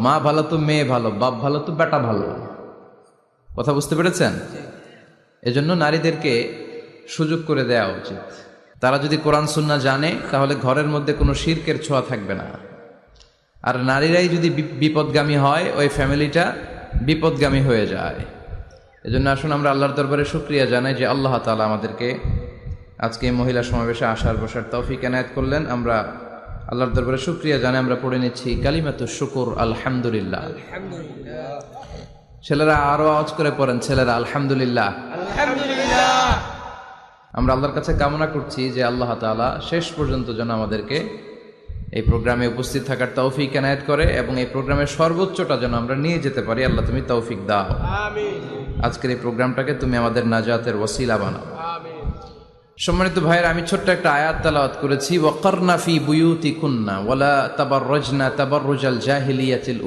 মা ভালো তো মেয়ে ভালো, বাপ ভালো তো বেটা ভালো। কথা বুঝতে পেরেছেন? এজন্য নারীদেরকে সুযোগ করে দেওয়া উচিত। তারা যদি কোরআন সুন্নাহ জানে তাহলে ঘরের মধ্যে কোনো শিরকের ছোঁয়া থাকবে না। আর নারীরাই যদি বিপদগামী হয়, ওই ফ্যামিলিটা বিপদগামী হয়ে যায়। এজন্য আসুন আমরা আল্লাহর দরবারে শুকরিয়া জানাই যে আল্লাহ তাআলা আমাদেরকে আজকে এই মহিলা সমাবেশে আসার বসার তৌফিক এনায়েত করলেন। আমরা আল্লাহর দরবারে শুকরিয়া জানাই। আমরা পড়ে নিচ্ছি কালিমাতুশ শুকর, আলহামদুলিল্লাহ। ছেলেরা আরো আওয়াজ করে পড়েন, ছেলেরা আলহামদুলিল্লাহ। আমরা আল্লাহর কাছে কামনা করছি যে আল্লাহ তাআলা শেষ পর্যন্ত যেন আমাদেরকে এই প্রোগ্রামে উপস্থিত থাকার তৌফিক এনায়েত করে এবং এই প্রোগ্রামের সর্বোচ্চটা যেন আমরা নিয়ে যেতে পারি। আল্লাহ তুমি তৌফিক দাও। আজকের এই প্রোগ্রামটাকে তুমি আমাদের নাজাতের ওসিলা বানাও। সম্মানিত ভাইয়েরা, আমি ছোট্ট একটা আয়াত তেলাওয়াত করেছি, ওয়াকারনা ফি বুয়ুতিকুন্না ওয়ালা তাবাররাজনা তাবাররুজাল জাহিলিয়াতিল